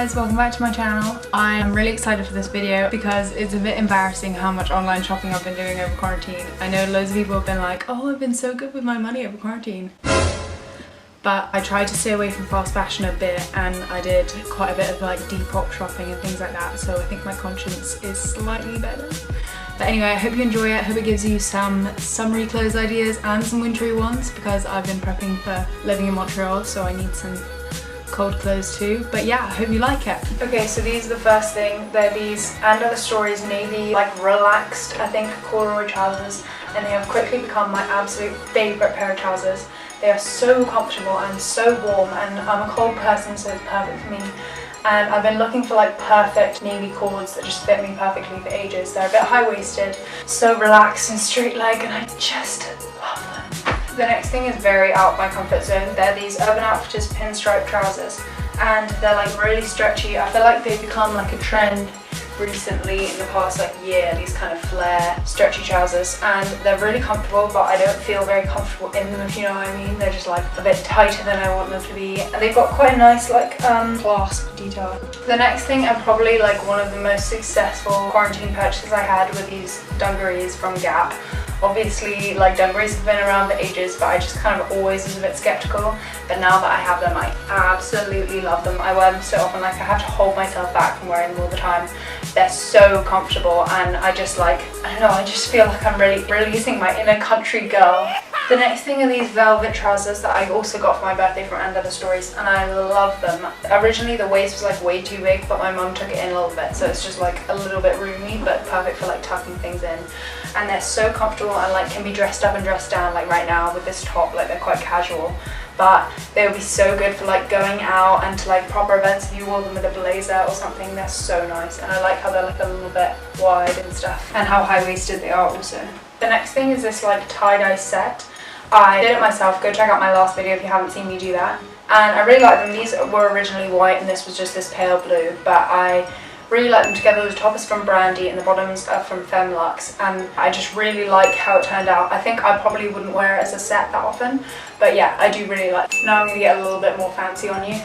guys, welcome back to my channel. I am really excited for this video because it's a bit embarrassing how much online shopping I've been doing over quarantine. I know loads of people have been like, oh, I've been so good with my money over quarantine. But I tried to stay away from fast fashion a bit, and I did quite a bit of like Depop shopping and things like that, so I think my conscience is slightly better. But anyway, I hope you enjoy it. I hope it gives you some summery clothes ideas and some wintry ones, because I've been prepping for living in Montreal, so I need some cold clothes too. But yeah, I hope you like it. Okay, so these are the first thing. They're these And Other Stories navy, like relaxed, I think, corduroy trousers, and they have quickly become my absolute favourite pair of trousers. They are so comfortable and so warm, and I'm a cold person, so it's perfect for me. And I've been looking for like perfect navy cords that just fit me perfectly for ages. They're a bit high-waisted, so relaxed and straight leg, and I just love them. The next thing is very out of my comfort zone. They're these Urban Outfitters pinstripe trousers, and they're like really stretchy. I feel like they've become like a trend recently in the past like year, these kind of flare stretchy trousers, and they're really comfortable, but I don't feel very comfortable in them, if you know what I mean. They're just like a bit tighter than I want them to be, and they've got quite a nice like clasp detail. The next thing, and probably like one of the most successful quarantine purchases I had, were these dungarees from Gap. Obviously, like, dungarees have been around for ages, but I just kind of always was a bit skeptical. But now that I have them, I absolutely love them. I wear them so often, like I have to hold myself back from wearing them all the time. They're so comfortable, and I just like, I don't know, I just feel like I'm really releasing my inner country girl. The next thing are these velvet trousers that I also got for my birthday from And Other Stories, and I love them. Originally the waist was like way too big, but my mum took it in a little bit, so it's just like a little bit roomy, but perfect for like tucking things in. And they're so comfortable and like can be dressed up and dressed down, like right now with this top, like they're quite casual. But they would be so good for like going out and to like proper events if you wore them with a blazer or something. They're so nice, and I like how they're like a little bit wide and stuff, and how high-waisted they are also. The next thing is this like tie-dye set. I did it myself. Go check out my last video if you haven't seen me do that. And I really like them. These were originally white and this was just this pale blue, but I really like them together. The top is from Brandy and the bottoms are from Femlux, and I just really like how it turned out. I think I probably wouldn't wear it as a set that often, but yeah, I do really like it. Now I'm going to get a little bit more fancy on you.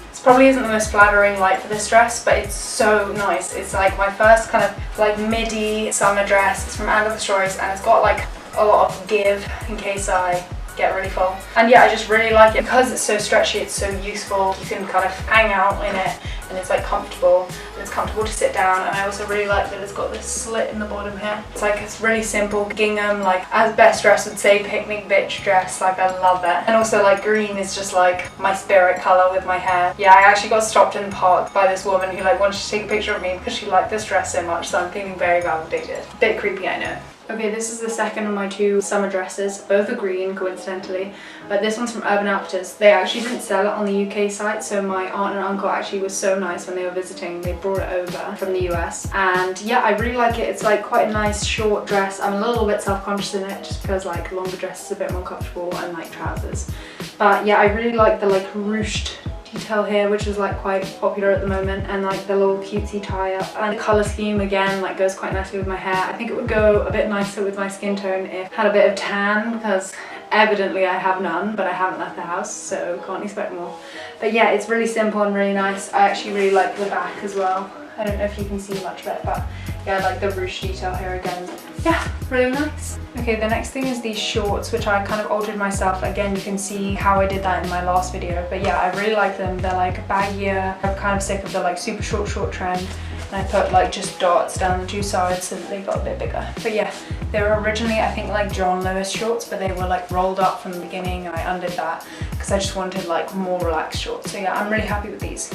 This probably isn't the most flattering light for this dress, but it's so nice. It's like my first kind of like midi summer dress. It's from And Other Stories, and it's got like a lot of give in case I get really full. And yeah, I just really like it because it's so stretchy, it's so useful. You can kind of hang out in it, and it's like comfortable, and it's comfortable to sit down. And I also really like that it's got this slit in the bottom here. It's like, it's really simple gingham, like as Best Dress would say, picnic bitch dress. Like, I love that. And also like green is just like my spirit color with my hair. Yeah, I actually got stopped in the park by this woman who like wanted to take a picture of me because she liked this dress so much, so I'm feeling very validated. Bit creepy, I know. Okay, this is the second of my two summer dresses. Both are green, coincidentally, but this one's from Urban Outfitters. They actually didn't sell it on the UK site, so my aunt and uncle actually was so nice when they were visiting. They brought it over from the US, and yeah, I really like it. It's like quite a nice short dress. I'm a little bit self-conscious in it just because like longer dresses are a bit more comfortable, and like trousers. But yeah, I really like the like ruched detail here, which is like quite popular at the moment, and like the little cutesy tie up, and the colour scheme again like goes quite nicely with my hair. I think it would go a bit nicer with my skin tone if I had a bit of tan, because evidently I have none, but I haven't left the house, so can't expect more. But yeah, it's really simple and really nice. I actually really like the back as well. I don't know if you can see much of it, but yeah, I like the ruched detail here again. Yeah, really nice. Okay, the next thing is these shorts, which I kind of altered myself. Again, you can see how I did that in my last video, but yeah, I really like them. They're like baggier. I'm kind of sick of the like super short trend, and I put like just dots down the two sides so that they got a bit bigger. But yeah, they were originally, I think, like John Lewis shorts, but they were like rolled up from the beginning, and I undid that because I just wanted like more relaxed shorts. So yeah, I'm really happy with these.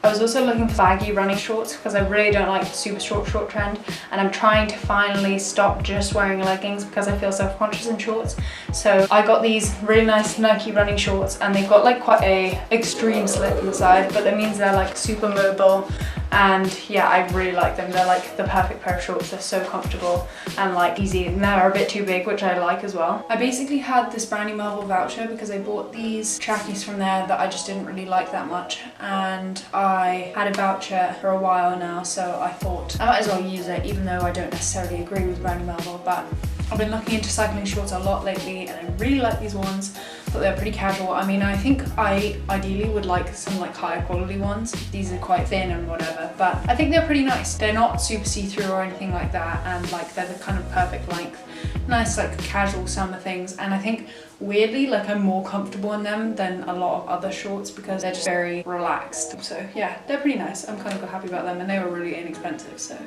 I was also looking for baggy running shorts because I really don't like the super short trend, and I'm trying to finally stop just wearing leggings because I feel self-conscious in shorts. So I got these really nice Nike running shorts, and they've got like quite a extreme slit in the side, but that means they're like super mobile, and yeah, I really like them. They're like the perfect pair of shorts. They're so comfortable and like easy, and they're a bit too big, which I like as well. I basically had this Brandy Melville voucher because I bought these trackies from there that I just didn't really like that much, and I had a voucher for a while now, so I thought I might as well use it, even though I don't necessarily agree with Brandy Melville, but I've been looking into cycling shorts a lot lately and I really like these ones, but they're pretty casual. I mean, I think I ideally would like some like higher quality ones. These are quite thin and whatever, but I think they're pretty nice. They're not super see-through or anything like that, and like they're the kind of perfect length. Nice like casual summer things, and I think weirdly like I'm more comfortable in them than a lot of other shorts because they're just very relaxed. So yeah, they're pretty nice. I'm kind of happy about them, and they were really inexpensive, so.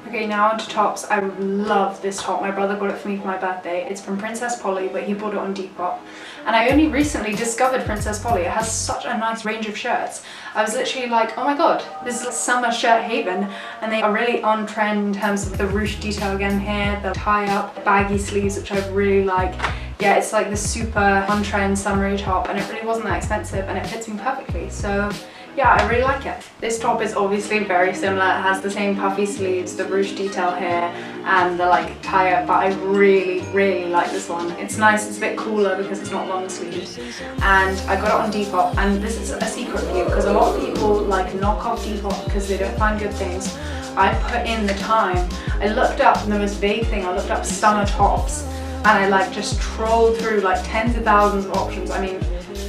Okay, now on to tops. I love this top. My brother got it for me for my birthday. It's from Princess Polly, but he bought it on Depop. And I only recently discovered Princess Polly. It has such a nice range of shirts. I was literally like, oh my god, this is a summer shirt haven. And they are really on trend in terms of the ruche detail again here, the tie-up, baggy sleeves, which I really like. Yeah, it's like the super on-trend summery top, and it really wasn't that expensive, and it fits me perfectly. So yeah, I really like it. This top is obviously very similar. It has the same puffy sleeves, the ruche detail here, and the like tie-up, but I really like this one. It's nice, it's a bit cooler because it's not long sleeves. And I got it on Depop, and this is a secret for you because a lot of people like knock off Depop because they don't find good things. I put in the time. I looked up, and there was a big thing, I looked up summer tops, and I like just trolled through like tens of thousands of options. I mean,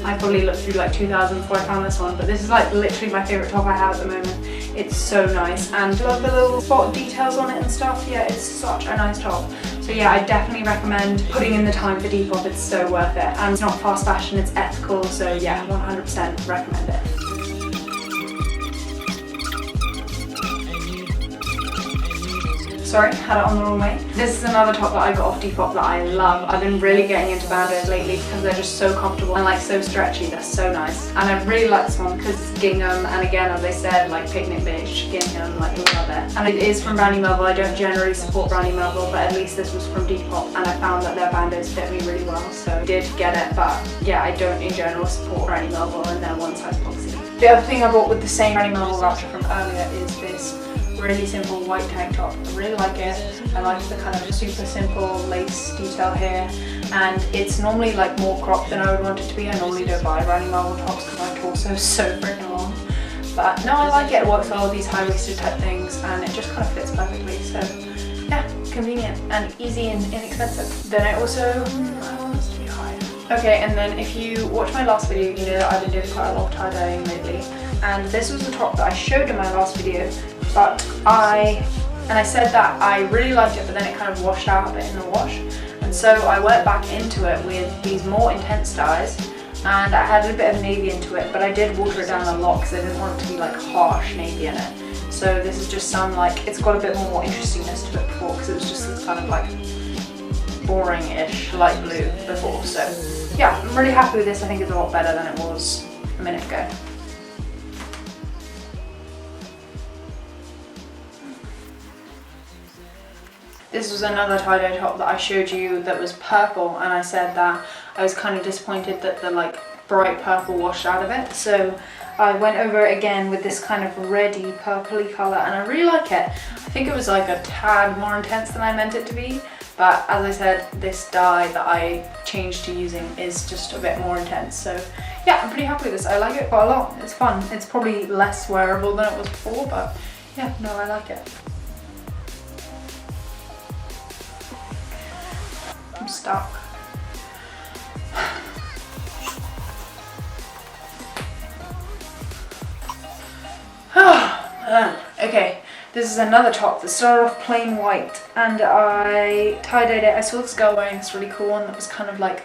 I probably looked through like 2,000 before I found this one, but this is like literally my favourite top I have at the moment. It's so nice, and I love the little spot details on it and stuff. Yeah, it's such a nice top. So yeah, I definitely recommend putting in the time for Depop. It's so worth it, and it's not fast fashion, it's ethical. So yeah, 100% recommend it. Sorry, had it on the wrong way. This is another top that I got off Depop that I love. I've been really getting into bandos lately because they're just so comfortable and like so stretchy. They're so nice. And I really like this one because it's gingham, and again, as I said, like picnic beige gingham, like you'll love it. And it is from Brandy Melville. I don't generally support Brandy Melville, but at least this was from Depop, and I found that their bandos fit me really well, so I did get it. But yeah, I don't in general support Brandy Melville and their one size boxy. The other thing I bought with the same Brandy Melville voucher from earlier is this really simple white tank top. I really like it. I like the kind of super simple lace detail here, and it's normally like more cropped than I would want it to be. I normally don't buy Brandy Melville tops because my torso is so freaking long, but no, I like it. It works well with these high-waisted type things, and it just kind of fits perfectly. So yeah, convenient and easy and inexpensive. Then I also, okay, and then if you watch my last video, you know that I've been doing quite a lot of tie-dyeing lately, and this was the top that I showed in my last video, but I said that I really liked it, but then it kind of washed out a bit in the wash, and so I went back into it with these more intense dyes, and I had a bit of navy into it, but I did water it down a lot because I didn't want it to be like harsh navy in it. So this is just some like, it's got a bit more interestingness to it before, because it was just this kind of like boring-ish light blue before. So yeah, I'm really happy with this. I think it's a lot better than it was a minute ago. This was another tie-dye top that I showed you that was purple, and I said that I was kind of disappointed that the like bright purple washed out of it. So I went over it again with this kind of reddy purpley colour, and I really like it. I think it was like a tad more intense than I meant it to be, but as I said, this dye that I changed to using is just a bit more intense. So yeah, I'm pretty happy with this. I like it quite a lot. It's fun. It's probably less wearable than it was before, but yeah, no, I like it. I'm stuck. Okay, this is another top that started off plain white, and I tie-dyed it. I saw this girl wearing this really cool one that was kind of like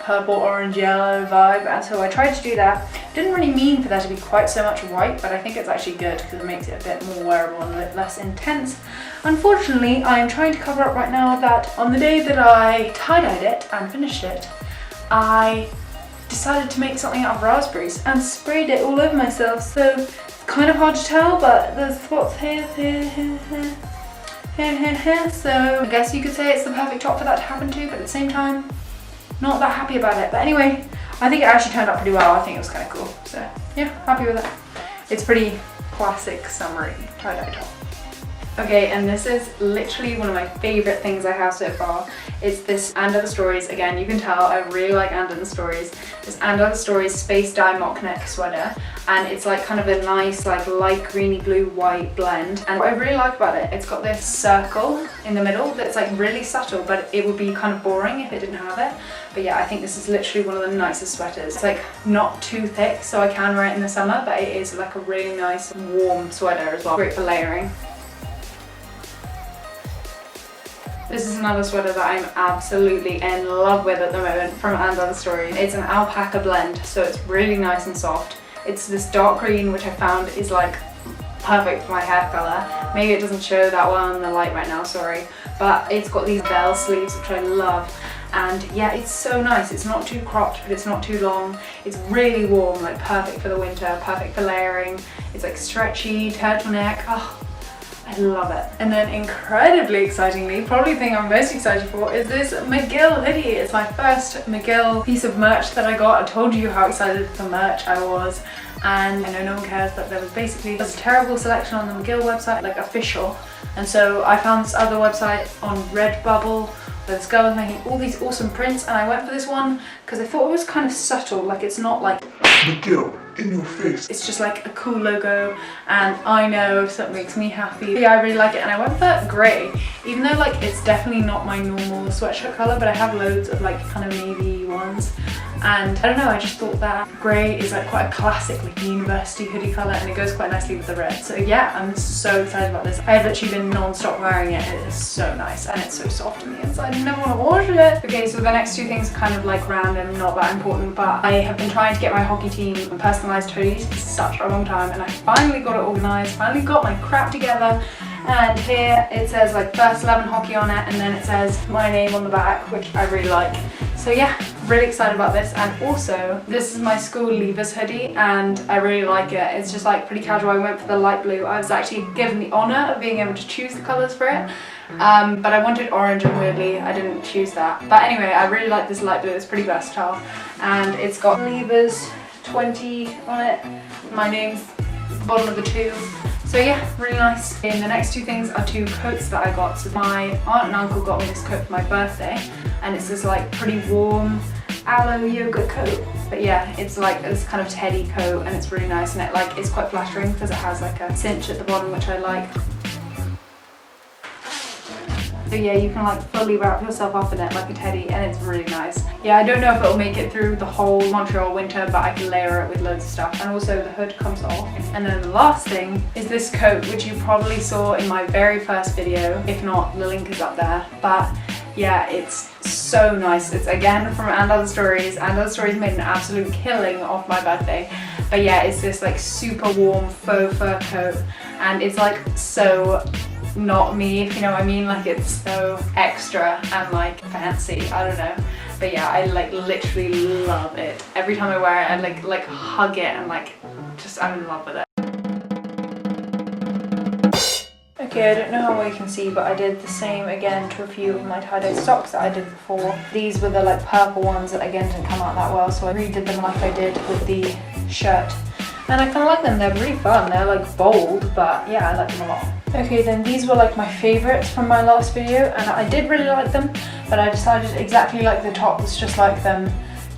purple, orange, yellow vibe, and so I tried to do that. Didn't really mean for there to be quite so much white, but I think it's actually good because it makes it a bit more wearable and a bit less intense. Unfortunately, I am trying to cover up right now that on the day that I tie-dyed it and finished it, I decided to make something out of raspberries and sprayed it all over myself. So it's kind of hard to tell, but there's spots here, so I guess you could say it's the perfect top for that to happen to, but at the same time, not that happy about it. But anyway, I think it actually turned out pretty well. I think it was kind of cool. So yeah, happy with it. It's pretty classic summery tie-dye top. Okay, and this is literally one of my favorite things I have so far. It's this And Other Stories. Again, you can tell I really like And Other Stories. This And Other Stories space dye mock neck sweater, and it's like kind of a nice like light greeny blue white blend. And what I really like about it, it's got this circle in the middle that's like really subtle, but it would be kind of boring if it didn't have it. But yeah, I think this is literally one of the nicest sweaters. It's like not too thick, so I can wear it in the summer, but it is like a really nice warm sweater as well. Great for layering. This is another sweater that I'm absolutely in love with at the moment from And Other Stories. It's an alpaca blend, so it's really nice and soft. It's this dark green, which I found is like perfect for my hair colour. Maybe it doesn't show that well in the light right now, sorry. But it's got these bell sleeves, which I love. And yeah, it's so nice. It's not too cropped, but it's not too long. It's really warm, like perfect for the winter, perfect for layering. It's like stretchy, turtleneck. Oh, I love it. And then incredibly excitingly, probably the thing I'm most excited for is this McGill hoodie. It's my first McGill piece of merch that I got. I told you how excited for merch I was. And I know no one cares, but there was basically a terrible selection on the McGill website, like official. And so I found this other website on Redbubble where this girl was making all these awesome prints, and I went for this one because I thought it was kind of subtle. Like, it's not like McGill in your face. It's just like a cool logo, and I know if something makes me happy. Yeah, I really like it, and I went for grey, even though like it's definitely not my normal sweatshirt colour, but I have loads of like kind of navy ones. And I don't know, I just thought that grey is like quite a classic like university hoodie colour, and it goes quite nicely with the red. So yeah, I'm so excited about this. I have literally been non-stop wearing it. It is so nice, and it's so soft on the inside. I never want to wash it. Okay, so the next two things are kind of like random, not that important, but I have been trying to get my hockey team personalised hoodies for such a long time, and I finally got it organised, finally got my crap together. And here it says like First 11 Hockey on it, and then it says my name on the back, which I really like. So yeah, really excited about this. And also, this is my school leavers hoodie, and I really like it. It's just like pretty casual. I went for the light blue. I was actually given the honour of being able to choose the colours for it, but I wanted orange, and weirdly I didn't choose that. But anyway, I really like this light blue. It's pretty versatile, and it's got leavers 20 on it. My name's bottom of the two. So yeah, really nice. And the next two things are two coats that I got. So my aunt and uncle got me this coat for my birthday, and it's this like pretty warm aloe yoga coat. But yeah, it's like this kind of teddy coat, and it's really nice, and it like it's quite flattering because it has like a cinch at the bottom, which I like. So yeah, you can like fully wrap yourself up in it like a teddy, and it's really nice. Yeah, I don't know if it'll make it through the whole Montreal winter, but I can layer it with loads of stuff. And also the hood comes off. And then the last thing is this coat, which you probably saw in my very first video. If not, the link is up there. But yeah, it's so nice. It's again from And Other Stories. And Other Stories made an absolute killing off my birthday. But yeah, it's this like super warm faux fur coat, and it's like so not me, if you know what I mean. Like, it's so extra and like fancy, I don't know. But yeah, I like literally love it. Every time I wear it, I like hug it, and like just I'm in love with it. Okay, I don't know how well you can see, but I did the same again to a few of my tie-dye socks that I did before. These were the like purple ones that again didn't come out that well, so I redid them like I did with the shirt. And I kind of like them. They're really fun. They're like bold, but yeah, I like them a lot. Okay, then these were like my favorites from my last video, and I did really like them, but I decided exactly like the tops, just like them,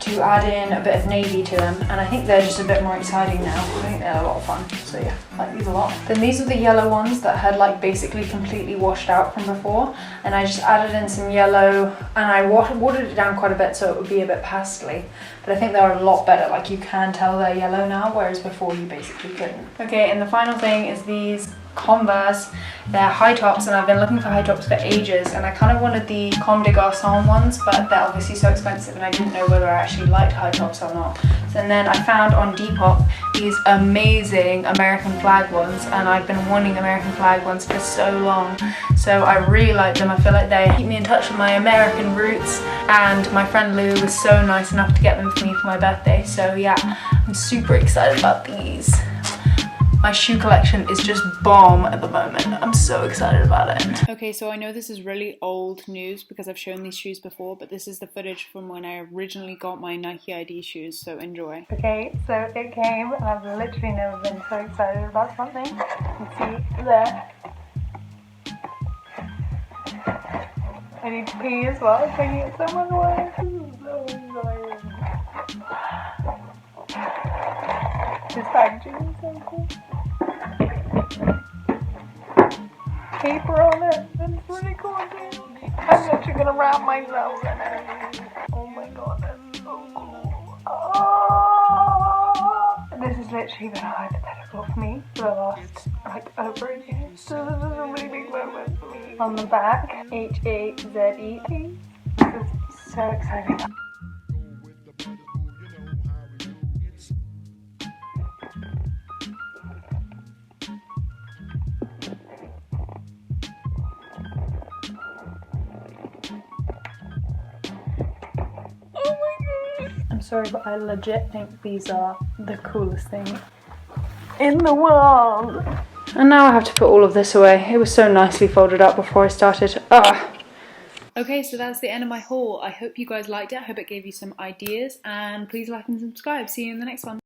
to add in a bit of navy to them, and I think they're just a bit more exciting now. I think they're a lot of fun, so yeah, I like these a lot. Then these are the yellow ones that had like basically completely washed out from before, and I just added in some yellow, and I watered it down quite a bit so it would be a bit pastely, but I think they're a lot better. Like, you can tell they're yellow now, whereas before you basically couldn't. Okay, and the final thing is these Converse. They're high tops, and I've been looking for high tops for ages, and I kind of wanted the Comme des Garçons ones, but they're obviously so expensive, and I didn't know whether I actually liked high tops or not. And then I found on Depop these amazing American flag ones, and I've been wanting American flag ones for so long, so I really like them. I feel like they keep me in touch with my American roots, and my friend Lou was so nice enough to get them for me for my birthday, so yeah, I'm super excited about these. My shoe collection is just bomb at the moment. I'm so excited about it. Okay, so I know this is really old news because I've shown these shoes before, but this is the footage from when I originally got my Nike ID shoes, so enjoy. Okay, so it came, and I've literally never been so excited about something. You can see there. I need to pee as well. It's taking it so much away. This is so annoying. This packaging is so cool. Paper on it. That's really cool too. I'm literally gonna wrap myself in it. Oh my god, that's so cool. Oh! This has literally been a hypothetical for me for the last like over a year. So this is a really big moment for me. On the back, H-A-Z-E. This is so exciting. I'm sorry, but I legit think these are the coolest thing in the world. And now I have to put all of this away. It was so nicely folded up before I started. Okay, so that's the end of my haul. I hope you guys liked it. I hope it gave you some ideas. And please like and subscribe. See you in the next one.